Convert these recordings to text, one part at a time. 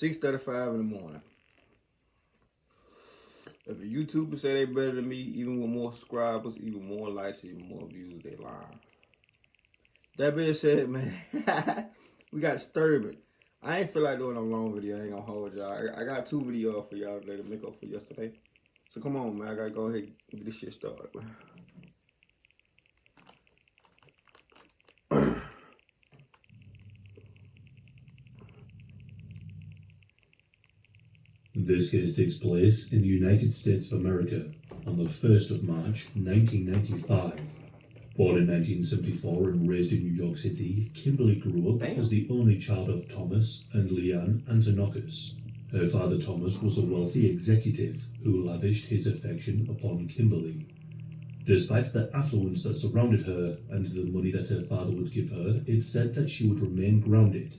6:35 in the morning. If a YouTuber say they better than me, even with more subscribers, even more likes, even more views, they lying. That being said, man, we got Disturban. I ain't feel like doing a long video. I ain't gonna hold y'all. I got 2 videos for y'all today to make up for yesterday. So come on, man. I gotta go ahead and get this shit started, man. This case takes place in the United States of America on the 1st of March 1995. Born in 1974 and raised in New York City, Kimberly grew up as the only child of Thomas and Leanne Antonakos. Her father Thomas was a wealthy executive who lavished his affection upon Kimberly. Despite the affluence that surrounded her and the money that her father would give her, it's said that she would remain grounded.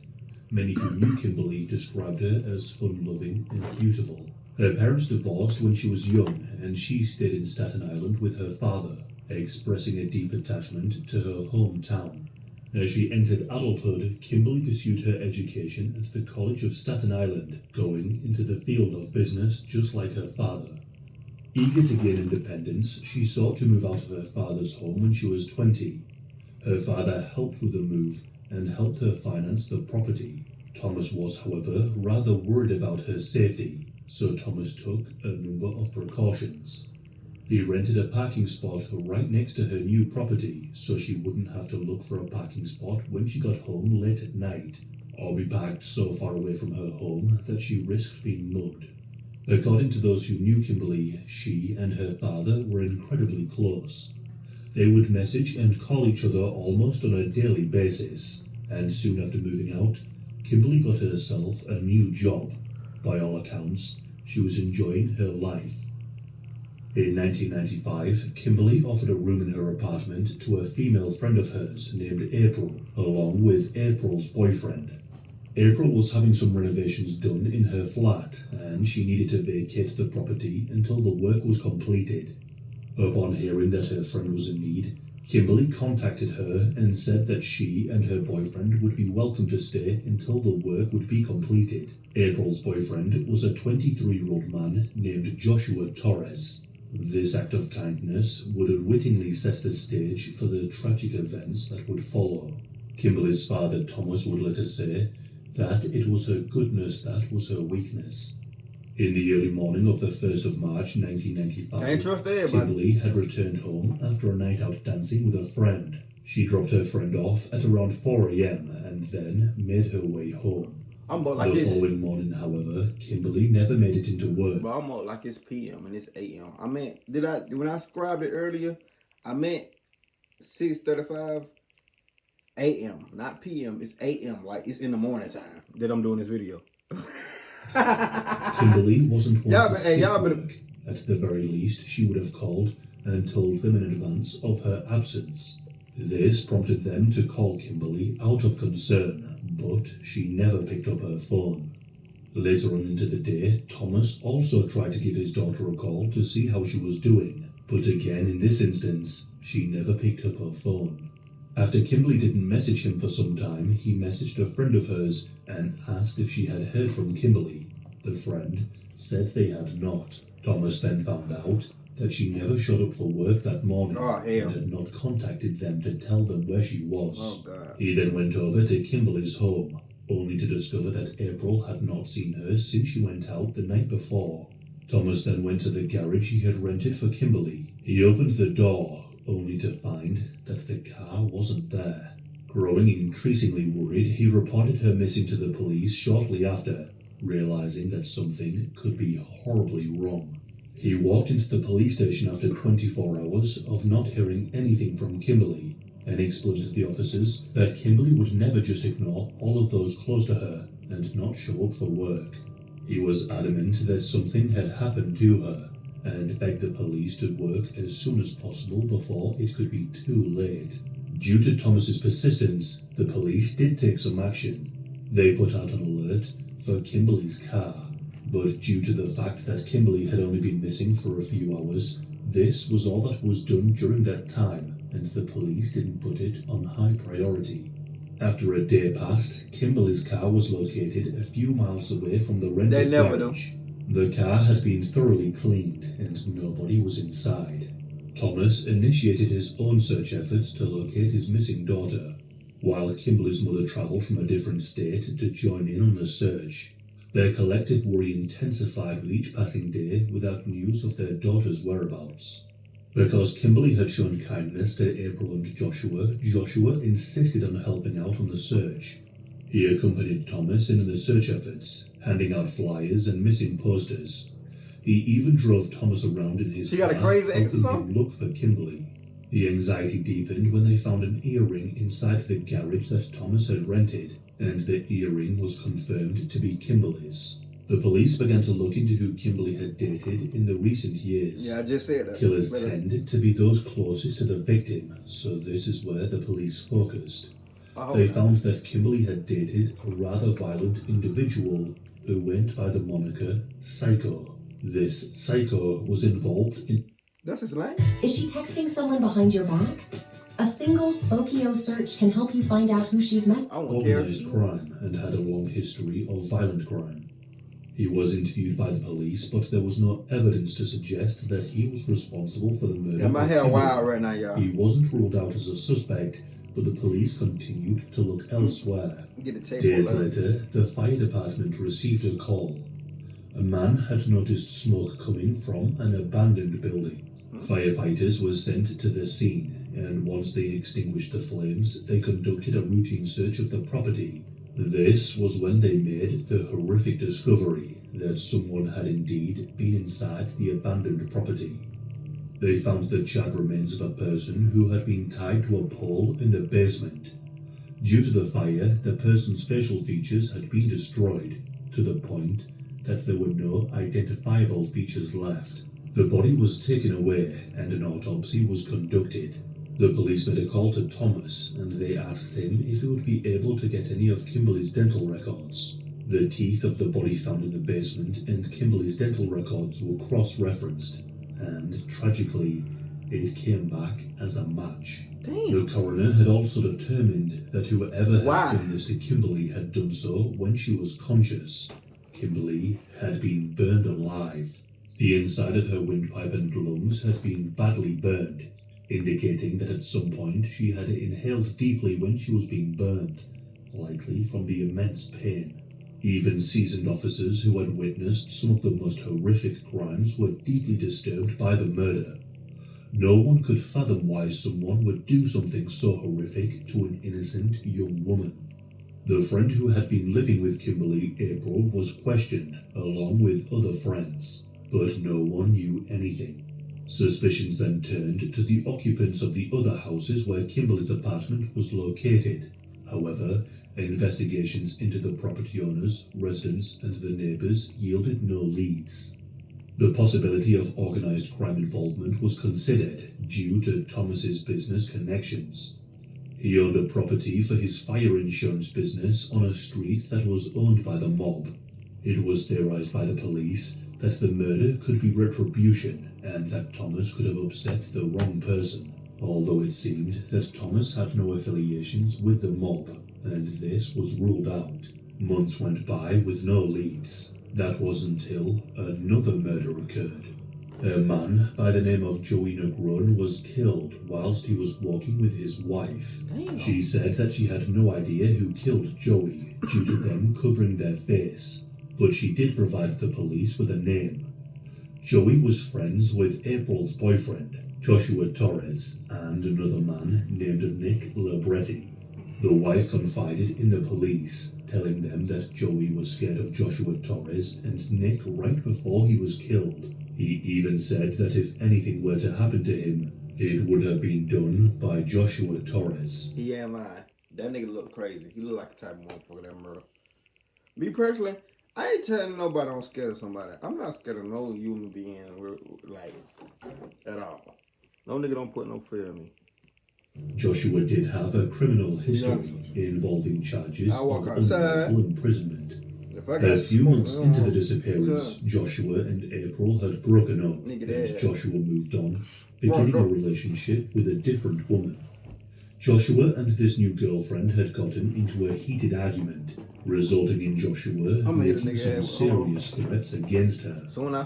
Many who knew Kimberly described her as fun-loving and beautiful. Her parents divorced when she was young, and she stayed in Staten Island with her father, expressing a deep attachment to her hometown. As she entered adulthood, Kimberly pursued her education at the College of Staten Island, going into the field of business just like her father. Eager to gain independence, she sought to move out of her father's home when she was 20. Her father helped with the move and helped her finance the property. Thomas was, however, rather worried about her safety, so Thomas took a number of precautions. He rented a parking spot right next to her new property so she wouldn't have to look for a parking spot when she got home late at night, or be parked so far away from her home that she risked being mugged. According to those who knew Kimberly, she and her father were incredibly close. They would message and call each other almost on a daily basis, and soon after moving out, Kimberly got herself a new job. By all accounts, she was enjoying her life. In 1995, Kimberly offered a room in her apartment to a female friend of hers named April, along with April's boyfriend. April was having some renovations done in her flat, and she needed to vacate the property until the work was completed. Upon hearing that her friend was in need, Kimberly contacted her and said that she and her boyfriend would be welcome to stay until the work would be completed. April's boyfriend was a 23-year-old man named Joshua Torres. This act of kindness would unwittingly set the stage for the tragic events that would follow. Kimberly's father Thomas would later say that it was her goodness that was her weakness. In the early morning of the 1st of March 1995, Kimberly had returned home after a night out dancing with a friend. She dropped her friend off at around 4 a.m. and then made her way home. The following morning, however, Kimberly never made it into work. But I'm up like it's p.m. and it's a.m. I meant, when I scribed it earlier, I meant 6:35 a.m. Not p.m. It's a.m. Like it's in the morning time that I'm doing this video. Kimberly wasn't one to skip work. At the very least, she would have called and told them in advance of her absence. This prompted them to call Kimberly out of concern, but she never picked up her phone. Later on into the day, Thomas also tried to give his daughter a call to see how she was doing, but again in this instance, she never picked up her phone. After Kimberly didn't message him for some time, he messaged a friend of hers and asked if she had heard from Kimberly. The friend said they had not. Thomas then found out that she never showed up for work that morning and had not contacted them to tell them where she was. He then went over to Kimberly's home, only to discover that April had not seen her since she went out the night before. Thomas then went to the garage he had rented for Kimberly. He opened the door, only to find that the car wasn't there. Growing increasingly worried, he reported her missing to the police shortly after, realizing that something could be horribly wrong. He walked into the police station after 24 hours of not hearing anything from Kimberly, and explained to the officers that Kimberly would never just ignore all of those close to her and not show up for work. He was adamant that something had happened to her, and begged the police to work as soon as possible before it could be too late. Due to Thomas's persistence, the police did take some action. They put out an alert for Kimberly's car, but due to the fact that Kimberly had only been missing for a few hours, this was all that was done during that time, and the police didn't put it on high priority. After a day passed, Kimberly's car was located a few miles away from the rented garage. The car had been thoroughly cleaned and nobody was inside. Thomas initiated his own search efforts to locate his missing daughter, while Kimberly's mother travelled from a different state to join in on the search. Their collective worry intensified with each passing day without news of their daughter's whereabouts. Because Kimberly had shown kindness to April and Joshua insisted on helping out on the search. He accompanied Thomas in the search efforts, handing out flyers and missing posters. He even drove Thomas around in his car, helping him look for Kimberly. The anxiety deepened when they found an earring inside the garage that Thomas had rented, and the earring was confirmed to be Kimberly's. The police began to look into who Kimberly had dated in the recent years. Yeah, I just said that. Killers tend to be those closest to the victim, so this is where the police focused. They found that Kimberly had dated a rather violent individual who went by the moniker Psycho. This Psycho was involved in... That's his name? Is she texting someone behind your back? A single Spokio search can help you find out who she's organized crime and had a long history of violent crime. He was interviewed by the police, but there was no evidence to suggest that he was responsible for the murder. Yeah, my hair wild right now, y'all. He wasn't ruled out as a suspect, but the police continued to look elsewhere. Days later, the fire department received a call. A man had noticed smoke coming from an abandoned building. Firefighters were sent to the scene, and once they extinguished the flames, they conducted a routine search of the property. This was when they made the horrific discovery that someone had indeed been inside the abandoned property. They found the charred remains of a person who had been tied to a pole in the basement. Due to the fire, the person's facial features had been destroyed, to the point that there were no identifiable features left. The body was taken away and an autopsy was conducted. The police made a call to Thomas and they asked him if he would be able to get any of Kimberly's dental records. The teeth of the body found in the basement and Kimberly's dental records were cross-referenced, and tragically, it came back as a match. The coroner had also determined that whoever had done this to Kimberly had done so when she was conscious. Kimberly had been burned alive. The inside of her windpipe and lungs had been badly burned, indicating that at some point she had inhaled deeply when she was being burned, likely from the immense pain. Even seasoned officers who had witnessed some of the most horrific crimes were deeply disturbed by the murder. No one could fathom why someone would do something so horrific to an innocent young woman. The friend who had been living with Kimberly, April, was questioned, along with other friends, but no one knew anything. Suspicions then turned to the occupants of the other houses where Kimberly's apartment was located. However, investigations into the property owners, residents, and the neighbours yielded no leads. The possibility of organised crime involvement was considered due to Thomas's business connections. He owned a property for his fire insurance business on a street that was owned by the mob. It was theorised by the police that the murder could be retribution and that Thomas could have upset the wrong person, although it seemed that Thomas had no affiliations with the mob, and this was ruled out. Months went by with no leads. That was until another murder occurred. A man by the name of Joey Negron was killed whilst he was walking with his wife. Damn. She said that she had no idea who killed Joey due to them covering their face, but she did provide the police with a name. Joey was friends with April's boyfriend, Joshua Torres, and another man named Nick Labretti. The wife confided in the police, telling them that Joey was scared of Joshua Torres and Nick right before he was killed. He even said that if anything were to happen to him, it would have been done by Joshua Torres. Yeah, man. That nigga look crazy. He look like the type of motherfucker that murder. Me personally, I ain't telling nobody I'm scared of somebody. I'm not scared of no human being, like, at all. No nigga don't put no fear in me. Joshua did have a criminal history involving charges of unlawful imprisonment. A few months into the disappearance, Joshua and April had broken up, and Joshua moved on, beginning a relationship with a different woman. Joshua and this new girlfriend had gotten into a heated argument, resulting in Joshua making some serious threats against her.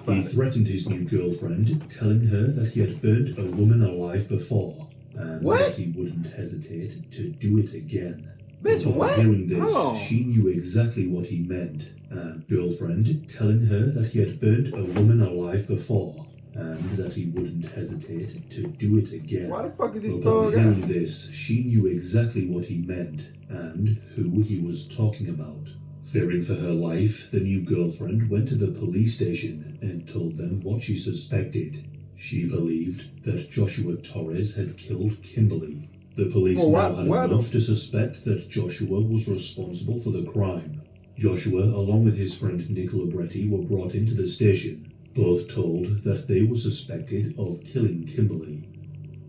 He threatened his new girlfriend, telling her that he had burnt a woman alive before, and that he wouldn't hesitate to do it again. Bitch, Upon what? hearing this, she knew exactly what he meant. And girlfriend telling her that he had burnt a woman alive before, and that he wouldn't hesitate to do it again. Why the fuck is this Upon dog hearing this, she knew exactly what he meant and who he was talking about. Fearing for her life, the new girlfriend went to the police station and told them what she suspected. She believed that Joshua Torres had killed Kimberly. The police now had enough to suspect that Joshua was responsible for the crime. Joshua, along with his friend Nick Libretti, were brought into the station, both told that they were suspected of killing Kimberly.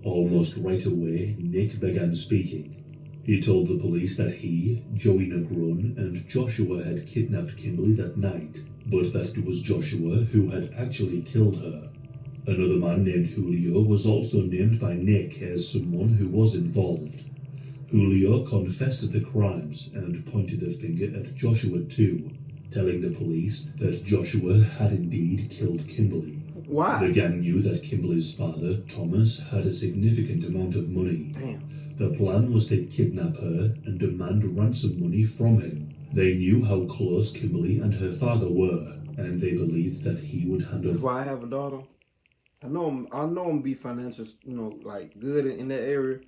Almost right away, Nick began speaking. He told the police that he, Joey Negron, and Joshua had kidnapped Kimberly that night, but that it was Joshua who had actually killed her. Another man named Julio was also named by Nick as someone who was involved. Julio confessed to the crimes and pointed the finger at Joshua too, telling the police that Joshua had indeed killed Kimberly. Why? The gang knew that Kimberly's father, Thomas, had a significant amount of money. Damn. The plan was to kidnap her and demand ransom money from him. They knew how close Kimberly and her father were, and they believed that he would hand over. That's why I have a daughter. I know him be financial, like good in that area.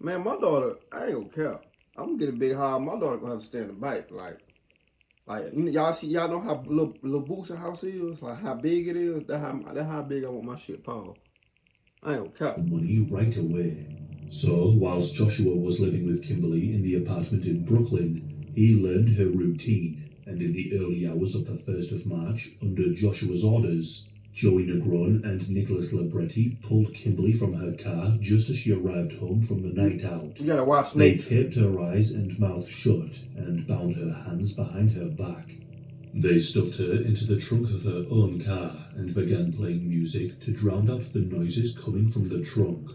Man, my daughter, I ain't gonna care. I'm gonna get a big house. My daughter gonna have to stand the bike. Like y'all know how little Booster house is, like how big it is. That's how big I want my shit, Paul. I ain't gonna care. Money right away. So, whilst Joshua was living with Kimberly in the apartment in Brooklyn, he learned her routine, and in the early hours of the 1st of March, under Joshua's orders, Joey Negron and Nicholas Libretti pulled Kimberly from her car just as she arrived home from the night out. You gotta watch They Snake. taped her eyes and mouth shut and bound her hands behind her back. They stuffed her into the trunk of her own car and began playing music to drown out the noises coming from the trunk.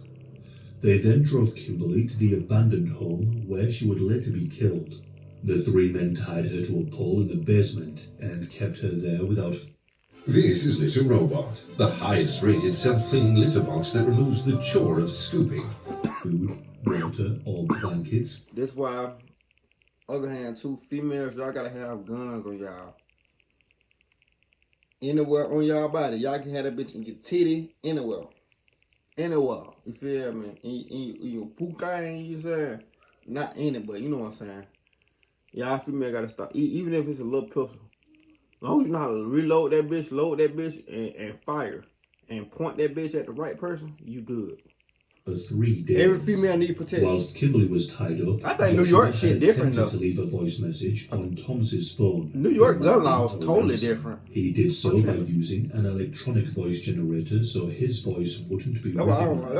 They then drove Kimberly to the abandoned home where she would later be killed. The three men tied her to a pole in the basement and kept her there without. This is Litter Robot, the highest rated self-cleaning litter box that removes the chore of scooping. Food, water, or blankets. This why, other hand too, females, y'all gotta have guns on y'all. Anywhere on y'all body. Y'all can have that bitch in your titty, anywhere. Anywhere. You feel me? In your puka, you saying? Not in it, but you know what I'm saying. Y'all female gotta stop. Even if it's a little pistol. As long as you know how to reload that bitch, load that bitch, and fire. And point that bitch at the right person, you good. For 3 days. Every female need protection. Whilst Kimberly was tied up, I think New York shit different though. to leave a voice message on Thomas's phone. New York gun law is totally different. He did so by using an electronic voice generator so his voice wouldn't be recognized.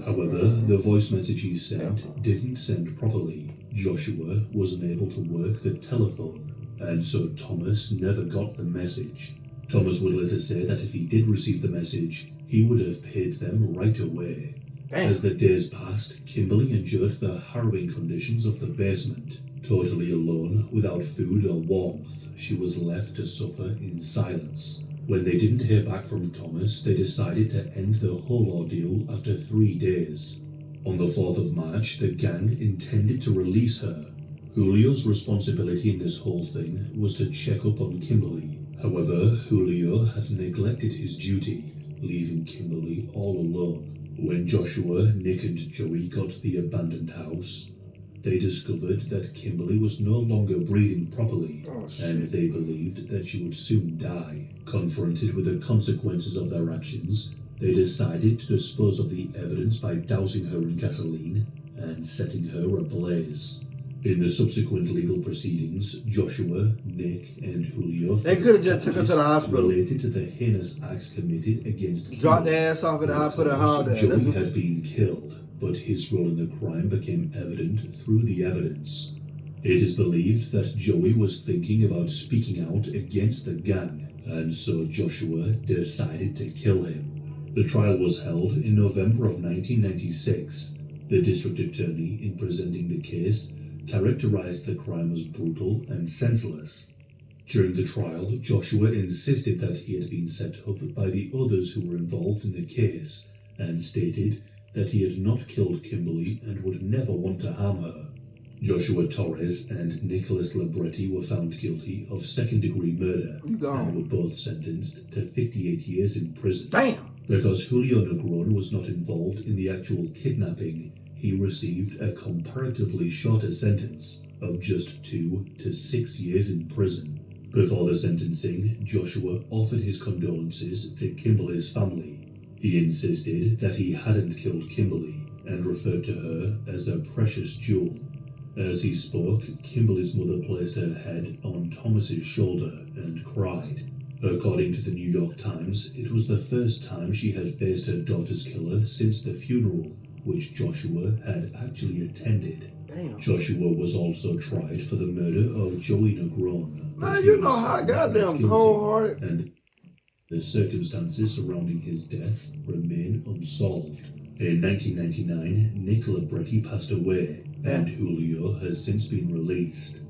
However, the voice message he sent didn't send properly. Joshua wasn't able to work the telephone, and so Thomas never got the message. Thomas would later say that if he did receive the message, he would have paid them right away. Damn. As the days passed, Kimberly endured the harrowing conditions of the basement. Totally alone, without food or warmth, she was left to suffer in silence. When they didn't hear back from Thomas, they decided to end the whole ordeal after 3 days. On the 4th of March, the gang intended to release her. Julio's responsibility in this whole thing was to check up on Kimberly. However, Julio had neglected his duty, leaving Kimberly all alone. When Joshua, Nick and Joey got to the abandoned house, they discovered that Kimberly was no longer breathing properly, and they believed that she would soon die. Confronted with the consequences of their actions, they decided to dispose of the evidence by dousing her in gasoline and setting her ablaze. In the subsequent legal proceedings, Joshua, Nick, and Julio They could have just took her to the hospital. related to the heinous acts committed against Drop the ass off at the hospital, put her hard there. Joey had been killed, but his role in the crime became evident through the evidence. It is believed that Joey was thinking about speaking out against the gang, and so Joshua decided to kill him. The trial was held in November of 1996. The district attorney, in presenting the case, characterized the crime as brutal and senseless. During the trial, Joshua insisted that he had been set up by the others who were involved in the case and stated that he had not killed Kimberly and would never want to harm her. Joshua Torres and Nicholas Libretti were found guilty of second-degree murder and were both sentenced to 58 years in prison. Damn! Because Julio Negron was not involved in the actual kidnapping, he received a comparatively shorter sentence of just 2 to 6 years in prison. Before the sentencing, Joshua offered his condolences to Kimberly's family. He insisted that he hadn't killed Kimberly and referred to her as a precious jewel. As he spoke, Kimberly's mother placed her head on Thomas's shoulder and cried. According to the New York Times, it was the first time she had faced her daughter's killer since the funeral, which Joshua had actually attended. Damn. Joshua was also tried for the murder of Joey Negron. Man, you know how goddamn cold-hearted. And the circumstances surrounding his death remain unsolved. In 1999, Nick Libretti passed away, and Julio has since been released.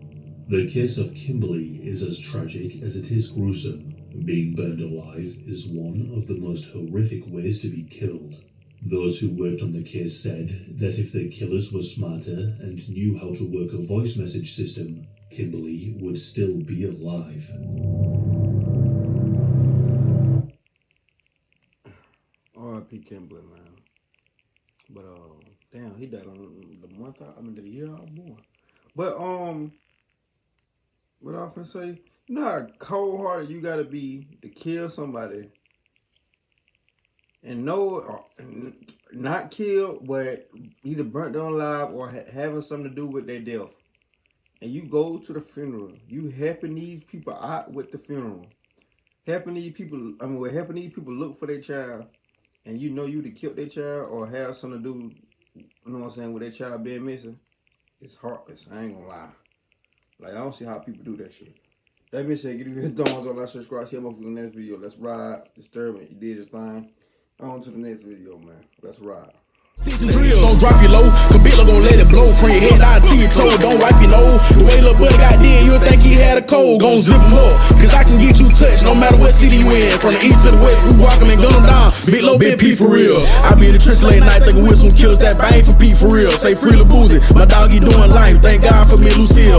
The case of Kimberly is as tragic as it is gruesome. Being burned alive is one of the most horrific ways to be killed. Those who worked on the case said that if the killers were smarter and knew how to work a voice message system, Kimberly would still be alive. R.I.P. Kimberly, man. But damn, he died on the year I was born. But what I was gonna say, you know how cold-hearted you gotta be to kill somebody and not kill, but either burnt them alive or having something to do with their death. And you go to the funeral, you helping these people out with the funeral, helping these people look for their child, and you know you'd have killed their child or have something to do, you know what I'm saying, with their child being missing. It's heartless, I ain't gonna lie. Like, I don't see how people do that shit. That being said, give you his thumbs up, like, subscribe, see you in the next video. Let's ride. Disturban, you did your thing. On to the next video, man. Let's ride. Real, don't drop you low. Kabila gon' let it blow from your head down to your toe. Don't wipe your nose. The way little buddy got dead, you'll think he had a cold. Gon' zip him up, cause I can get you touched no matter what city you in. From the east to the west, we walk 'em and gun 'em down. Big low, big P for real. I be in the trench late night thinking with some killers that bang for P for real. Say free Lil Boozy, my dog he doing life. Thank God for me, Lucille.